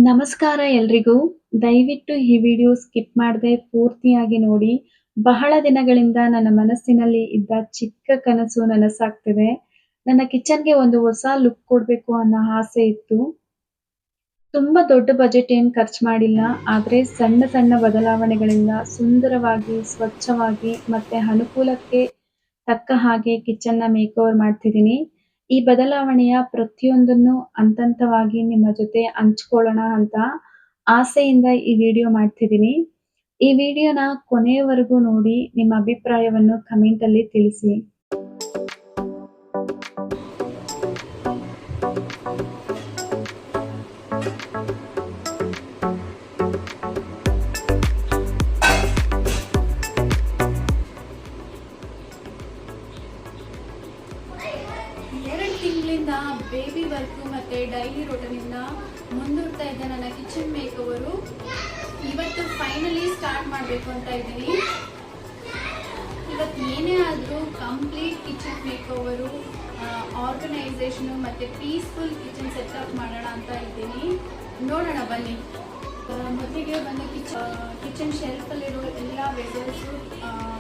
ನಮಸ್ಕಾರ ಎಲ್ರಿಗೂ. ದಯವಿಟ್ಟು ಈ ವಿಡಿಯೋ ಸ್ಕಿಪ್ ಮಾಡದೆ ಪೂರ್ತಿಯಾಗಿ ನೋಡಿ. ಬಹಳ ದಿನಗಳಿಂದ ನನ್ನ ಮನಸ್ಸಿನಲ್ಲಿ ಇದ್ದ ಚಿಕ್ಕ ಕನಸು ನನಸಾಗ್ತಿದೆ. ನನ್ನ ಕಿಚನ್‌ಗೆ ಒಂದು ಹೊಸ ಲುಕ್ ಕೊಡ್ಬೇಕು ಅನ್ನೋ ಆಸೆ ಇತ್ತು. ತುಂಬಾ ದೊಡ್ಡ ಬಜೆಟ್ ಏನ್ ಖರ್ಚು ಮಾಡಿಲ್ಲ. ಆದ್ರೆ ಸಣ್ಣ ಸಣ್ಣ ಬದಲಾವಣೆಗಳಿಂದ ಸುಂದರವಾಗಿ, ಸ್ವಚ್ಛವಾಗಿ ಮತ್ತೆ ಅನುಕೂಲಕ್ಕೆ ತಕ್ಕ ಹಾಗೆ ಕಿಚನ್‌ನ ಮೇಕ್‌ಓವರ್ ಮಾಡ್ತಿದ್ದೀನಿ. ಈ ಬದಲಾವಣೆಯ ಪ್ರತಿಯೊಂದನ್ನು ಹಂತವಾಗಿ ನಿಮ್ಮ ಜೊತೆ ಹಂಚ್ಕೊಳ್ಳೋಣ ಅಂತ ಆಸೆಯಿಂದ ಈ ವಿಡಿಯೋ ಮಾಡ್ತಿದ್ದೀನಿ. ಈ ವಿಡಿಯೋನ ಕೊನೆಯವರೆಗೂ ನೋಡಿ ನಿಮ್ಮ ಅಭಿಪ್ರಾಯವನ್ನು ಕಮೆಂಟಲ್ಲಿ ತಿಳಿಸಿ. ಎರಡು ತಿಂಗಳಿಂದ ಬೇಬಿ ವರ್ಕು ಮತ್ತು ಡೈಲಿ ರೋಟನಿಂದ ಮುಂದುವರ್ತಾ ಇದ್ದ ನನ್ನ ಕಿಚನ್ ಮೇಕವರು ಇವತ್ತು ಫೈನಲಿ ಸ್ಟಾರ್ಟ್ ಮಾಡಬೇಕು ಅಂತ ಇದ್ದೀನಿ. ಇವತ್ತು ಏನೇ ಆದರೂ ಕಂಪ್ಲೀಟ್ ಕಿಚನ್ ಮೇಕವರು, ಆರ್ಗನೈಸೇಷನು ಮತ್ತು ಪೀಸ್ಫುಲ್ ಕಿಚನ್ ಸೆಟಪ್ ಮಾಡೋಣ ಅಂತ ಇದ್ದೀನಿ. ನೋಡೋಣ ಬನ್ನಿ. ಮೊದಲಿಗೆ ಬಂದು ಕಿಚನ್ ಶೆಲ್ಫಲ್ಲಿರೋ ಎಲ್ಲ ವೆಸಲ್ಸು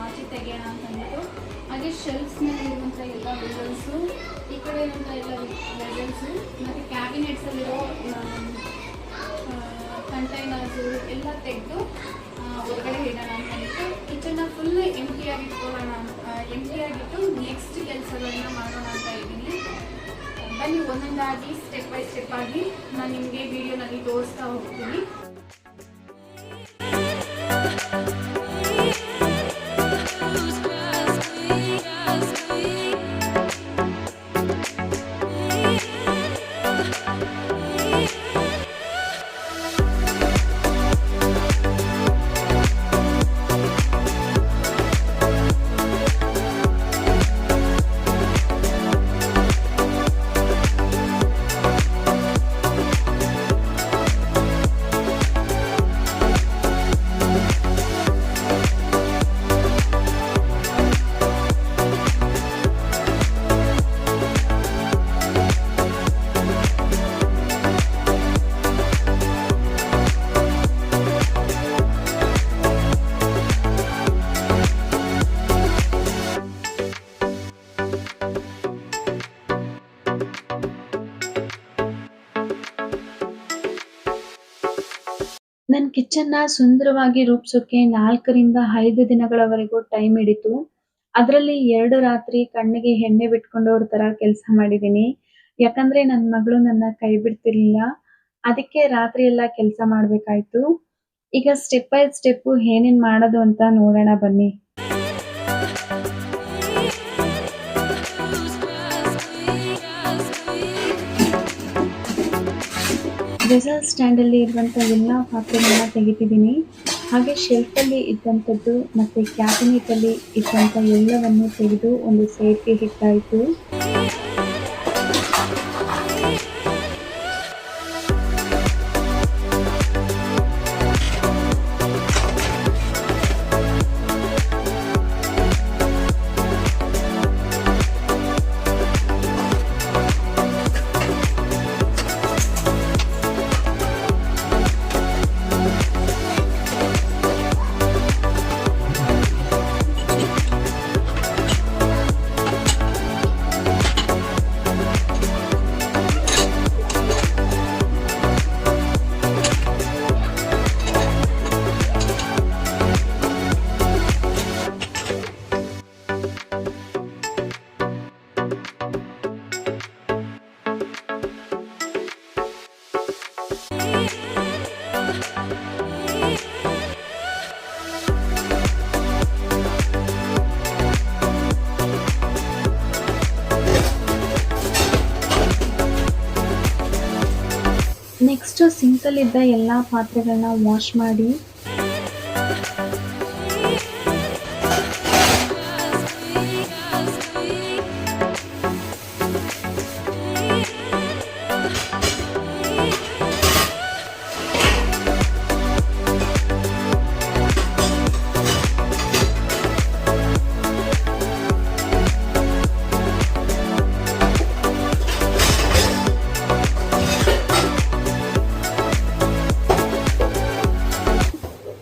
ಆಚೆ ತೆಗೆಯೋಣ ಅಂತ ಅಂದ್ಬಿಟ್ಟು, ಹಾಗೆ ಶೆಲ್ಫ್ಸ್ನಲ್ಲಿ ಇರುವಂಥ ಎಲ್ಲ ವೆಸಲ್ಸು, ಈ ಕಡೆ ಇರುವಂಥ ಎಲ್ಲ ವೆಸಲ್ಸು ಮತ್ತು ಕ್ಯಾಬಿನೆಟ್ಸಲ್ಲಿರೋ ಕಂಟೈನರ್ಸು ಎಲ್ಲ ತೆಗೆದು ಹೊರಗಡೆ ಇಡೋಣ ಅಂತ ಅಂದ್ಬಿಟ್ಟು ಕಿಚನ್ನ ಫುಲ್ ಎಂಟಿಯಾಗಿಟ್ಟು ನೆಕ್ಸ್ಟ್ ಕೆಲಸಗಳನ್ನ ಮಾಡೋಣ ಅಂತ ಇದ್ದೀನಿ. ಬನ್ನಿ ಒಂದೊಂದಾಗಿ ಸ್ಟೆಪ್ ಬೈ ಸ್ಟೆಪ್ ಆಗಿ ನಾನು ನಿಮಗೆ ವಿಡಿಯೋನಲ್ಲಿ ತೋರಿಸ್ತಾ ಹೋಗ್ತೀನಿ. ನನ್ನ ಕಿಚನ್ನ ಸುಂದರವಾಗಿ ರೂಪಿಸೋಕೆ 4 ರಿಂದ 5 ದಿನಗಳವರೆಗೂ ಟೈಮ್ ಹಿಡಿತು. ಅದರಲ್ಲಿ 2 ರಾತ್ರಿ ಕಣ್ಣಿಗೆ ಎಣ್ಣೆ ಬಿಟ್ಕೊಂಡವ್ರ ಥರ ಕೆಲಸ ಮಾಡಿದ್ದೀನಿ. ಯಾಕಂದ್ರೆ ನನ್ನ ಮಗಳು ನನ್ನ ಕೈ ಬಿಡ್ತಿರ್ಲಿಲ್ಲ. ಅದಕ್ಕೆ ರಾತ್ರಿ ಎಲ್ಲ ಕೆಲಸ ಮಾಡಬೇಕಾಯ್ತು. ಈಗ ಸ್ಟೆಪ್ ಬೈ ಸ್ಟೆಪ್ಪು ಏನೇನು ಮಾಡೋದು ಅಂತ ನೋಡೋಣ ಬನ್ನಿ. ವೆಸಲ್ ಸ್ಟ್ಯಾಂಡಲ್ಲಿ ಇರುವಂಥ ಎಲ್ಲ ಪಾತ್ರೆಗಳನ್ನ ತೆಗಿತಿದ್ದೀನಿ. ಹಾಗೆ ಶೆಲ್ಫಲ್ಲಿ ಇದ್ದಂಥದ್ದು ಮತ್ತು ಕ್ಯಾಬಿನೆಟಲ್ಲಿ ಇದ್ದಂಥ ಎಲ್ಲವನ್ನು ತೆಗೆದು ಒಂದು ಸೈಡ್ಗೆ ಇಟ್ಟಾಯಿತು. ನೆಕ್ಸ್ಟು ಸಿಂಕಲ್ಲಿದ್ದ ಎಲ್ಲ ಪಾತ್ರೆಗಳನ್ನ ವಾಶ್ ಮಾಡಿ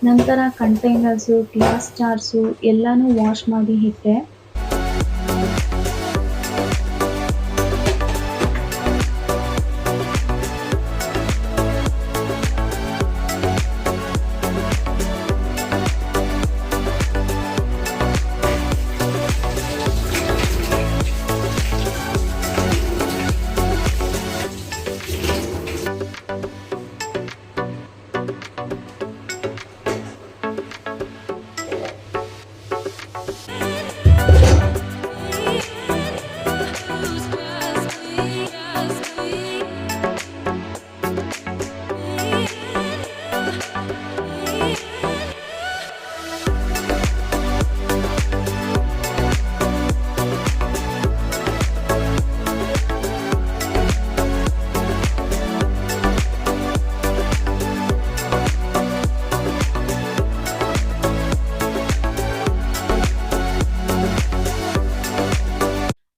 ನಂತರ ಕಂಟೈನರ್ಸು, ಗ್ಲಾಸ್ ಜಾರ್ಸು ಎಲ್ಲಾನು ವಾಶ್ ಮಾಡಿ ಇಟ್ಟೆ.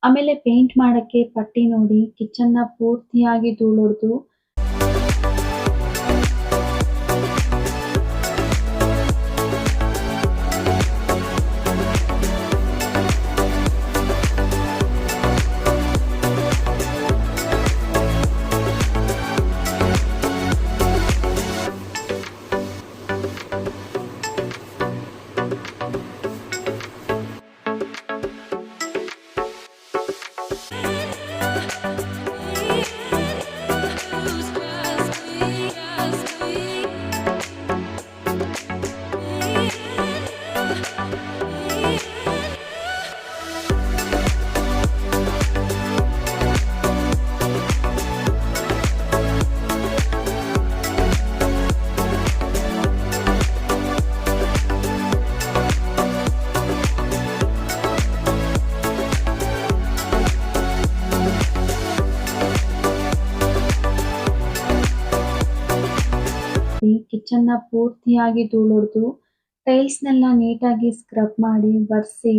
ಆಮೇಲೆ ಪೇಂಟ್ ಮಾಡಕ್ಕೆ ಪಟ್ಟಿ ನೋಡಿ ಕಿಚನ್ನ ಪೂರ್ತಿಯಾಗಿ ಧೂಳೊಡ್ದು ಕಿಚನ್ನ ಪೂರ್ತಿಯಾಗಿ ಧೂಳೊಡ್ದು ಟೈಲ್ಸ್ನೆಲ್ಲ ನೀಟಾಗಿ ಸ್ಕ್ರಬ್ ಮಾಡಿ ಬರ್ಸಿ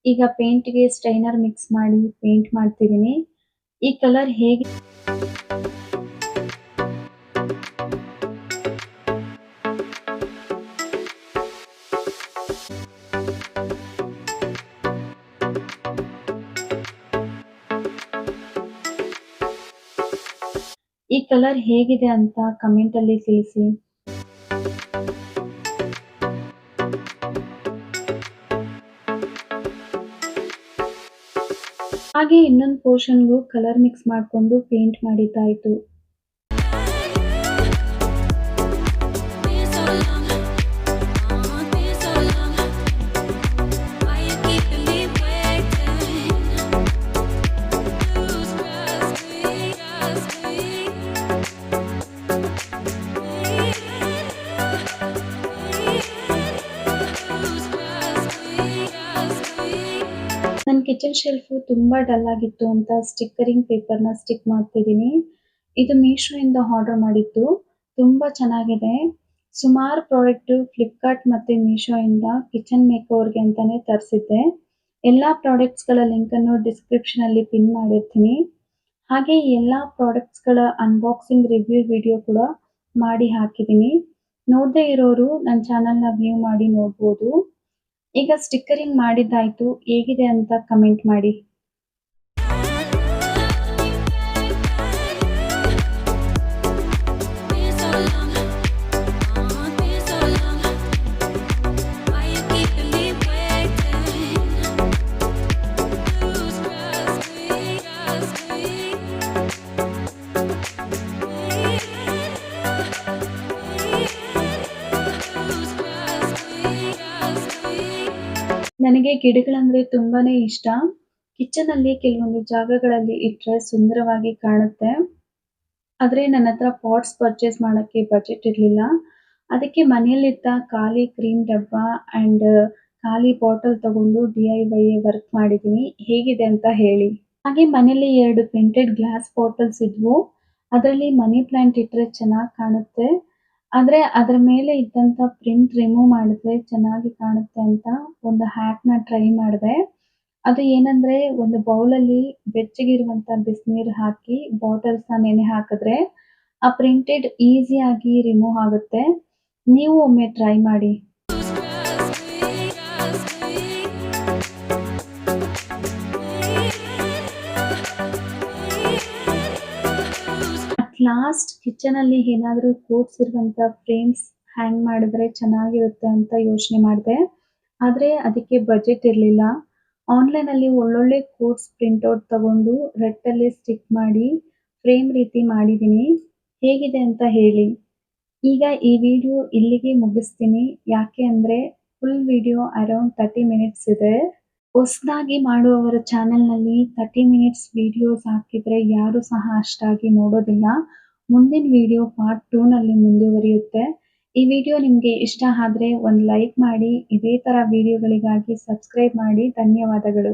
ಈಗ ಪೇಂಟ್‌ಗೆ ಸ್ಟೈನರ್ ಮಿಕ್ಸ್ ಮಾಡಿ ಪೇಂಟ್ ಮಾಡ್ತಿದ್ದೀನಿ. ಈ ಕಲರ್ ಹೇಗೆ ಈ ಕಲರ್ ಹೇಗಿದೆ ಅಂತ ಕಮೆಂಟ್ ಅಲ್ಲಿ ತಿಳಿಸಿ. ಹಾಗೆ ಇನ್ನೊಂದು ಪೋರ್ಷನ್‌ಗೂ ಕಲರ್ ಮಿಕ್ಸ್ ಮಾಡ್ಕೊಂಡು ಪೇಂಟ್ ಮಾಡಿದ್ದಾಯ್ತು. ನನ್ನ ಕಿಚನ್ ಶೆಲ್ಫು ತುಂಬ ಡಲ್ ಆಗಿತ್ತು ಅಂತ ಸ್ಟಿಕ್ಕರಿಂಗ್ ಪೇಪರ್‌ನ ಸ್ಟಿಕ್ ಮಾಡ್ತಿದ್ದೀನಿ. ಇದು ಮೀಶೋಯಿಂದ ಆರ್ಡರ್ ಮಾಡಿದ್ದು. ತುಂಬ ಚೆನ್ನಾಗಿದೆ. ಸುಮಾರು ಪ್ರಾಡಕ್ಟು ಫ್ಲಿಪ್‌ಕಾರ್ಟ್ ಮತ್ತು ಮೀಶೋಯಿಂದ ಕಿಚನ್ ಮೇಕ್‌ಓವರ್‌ಗೆ ಅಂತಾನೆ ತರಿಸಿದ್ದೆ. ಎಲ್ಲ ಪ್ರಾಡಕ್ಟ್ಸ್‌ಗಳ ಲಿಂಕನ್ನು ಡಿಸ್ಕ್ರಿಪ್ಷನಲ್ಲಿ ಪಿನ್ ಮಾಡಿರ್ತೀನಿ. ಹಾಗೆ ಈ ಎಲ್ಲ ಪ್ರಾಡಕ್ಟ್ಸ್‌ಗಳ ಅನ್ಬಾಕ್ಸಿಂಗ್ ರಿವ್ಯೂ ವಿಡಿಯೋ ಕೂಡ ಮಾಡಿ ಹಾಕಿದ್ದೀನಿ. ನೋಡದೇ ಇರೋರು ನನ್ನ ಚಾನಲ್‌ನ ವ್ಯೂ ಮಾಡಿ ನೋಡ್ಬೋದು. ಈಗ ಸ್ಟಿಕ್ಕರಿಂಗ್ ಮಾಡಿದ್ದಾಯ್ತು. ಹೇಗಿದೆ ಅಂತ ಕಮೆಂಟ್ ಮಾಡಿ. ನನಗೆ ಗಿಡಗಳಂದ್ರೆ ತುಂಬಾನೇ ಇಷ್ಟ. ಕಿಚನಲ್ಲಿ ಕೆಲವೊಂದು ಜಾಗಗಳಲ್ಲಿ ಇಟ್ರೆ ಸುಂದರವಾಗಿ ಕಾಣುತ್ತೆ. ಆದ್ರೆ ನನ್ನತ್ರ ಪಾಟ್ಸ್ ಪರ್ಚೇಸ್ ಮಾಡಕ್ಕೆ ಬಜೆಟ್ ಇರ್ಲಿಲ್ಲ. ಅದಕ್ಕೆ ಮನೆಯಲ್ಲಿದ್ದ ಖಾಲಿ ಕ್ರೀಮ್ ಡಬ್ಬ ಆಂಡ್ ಖಾಲಿ ಬಾಟಲ್ ತಗೊಂಡು DIY ವರ್ಕ್ ಮಾಡಿದ್ದೀನಿ. ಹೇಗಿದೆ ಅಂತ ಹೇಳಿ. ಹಾಗೆ ಮನೇಲಿ 2 ಪ್ರಿಂಟೆಡ್ ಗ್ಲಾಸ್ ಬಾಟಲ್ಸ್ ಇದ್ವು. ಅದರಲ್ಲಿ ಮನಿ ಪ್ಲಾಂಟ್ ಇಟ್ರೆ ಚೆನ್ನಾಗಿ ಕಾಣುತ್ತೆ. ಆದ್ರೆ ಅದ್ರ ಮೇಲೆ ಇದ್ದಂತ ಪ್ರಿಂಟ್ ರಿಮೂವ್ ಮಾಡಿದ್ರೆ ಚೆನ್ನಾಗಿ ಕಾಣುತ್ತೆ ಅಂತ ಒಂದು ಹ್ಯಾಕ್‌ನ ಟ್ರೈ ಮಾಡಿದೆ. ಅದು ಏನಂದ್ರೆ ಒಂದು ಬೌಲಲ್ಲಿ ಬೆಚ್ಚಗಿರುವಂತ ಬಿಸಿನೀರು ಹಾಕಿ ಬಾಟಲ್ಸ್‌ನ ನೆನೆ ಹಾಕಿದ್ರೆ ಆ ಪ್ರಿಂಟೆಡ್ ಈಸಿಯಾಗಿ ರಿಮೂವ್ ಆಗುತ್ತೆ. ನೀವು ಒಮ್ಮೆ ಟ್ರೈ ಮಾಡಿ. ಅಟ್ ಲಾಸ್ಟ್ ಕಿಚನಲ್ಲಿ ಏನಾದರೂ ಕೋಟ್ಸ್ ಇರುವಂತ ಫ್ರೇಮ್ಸ್ ಹ್ಯಾಂಗ್ ಮಾಡಿದ್ರೆ ಚೆನ್ನಾಗಿರುತ್ತೆ ಅಂತ ಯೋಚನೆ ಮಾಡಿದೆ. ಆದ್ರೆ ಅದಕ್ಕೆ ಬಜೆಟ್ ಇರಲಿಲ್ಲ. ಆನ್ಲೈನಲ್ಲಿ ಒಳ್ಳೊಳ್ಳೆ ಕೋಟ್ಸ್ ಪ್ರಿಂಟೌಟ್ ತಗೊಂಡು ರೆಟ್ಟಲ್ಲಿ ಸ್ಟಿಕ್ ಮಾಡಿ ಫ್ರೇಮ್ ರೀತಿ ಮಾಡಿದ್ದೀನಿ. ಹೇಗಿದೆ ಅಂತ ಹೇಳಿ. ಈಗ ಈ ವಿಡಿಯೋ ಇಲ್ಲಿಗೆ ಮುಗಿಸ್ತೀನಿ. ಯಾಕೆ ಅಂದ್ರೆ ಫುಲ್ ವಿಡಿಯೋ ಅರೌಂಡ್ 30 ಮಿನಿಟ್ಸ್ ಇದೆ. ಹೊಸದಾಗಿ ಮಾಡುವವರ ಚಾನೆಲ್‌ನಲ್ಲಿ 30 ಮಿನಿಟ್ಸ್ ವಿಡಿಯೋಸ್ ಹಾಕಿದ್ರೆ ಯಾರು ಸಹ ಅಷ್ಟಾಗಿ ನೋಡೋದಿಲ್ಲ. ಮುಂದಿನ ವಿಡಿಯೋ ಪಾರ್ಟ್ 2ನಲ್ಲಿ ಮುಂದುವರಿಯುತ್ತೆ. ಈ ವಿಡಿಯೋ ನಿಮಗೆ ಇಷ್ಟ ಆದ್ರೆ ಒಂದು ಲೈಕ್ ಮಾಡಿ. ಇದೇ ತರ ವಿಡಿಯೋಗಳಿಗಾಗಿ ಸಬ್ಸ್ಕ್ರೈಬ್ ಮಾಡಿ. ಧನ್ಯವಾದಗಳು.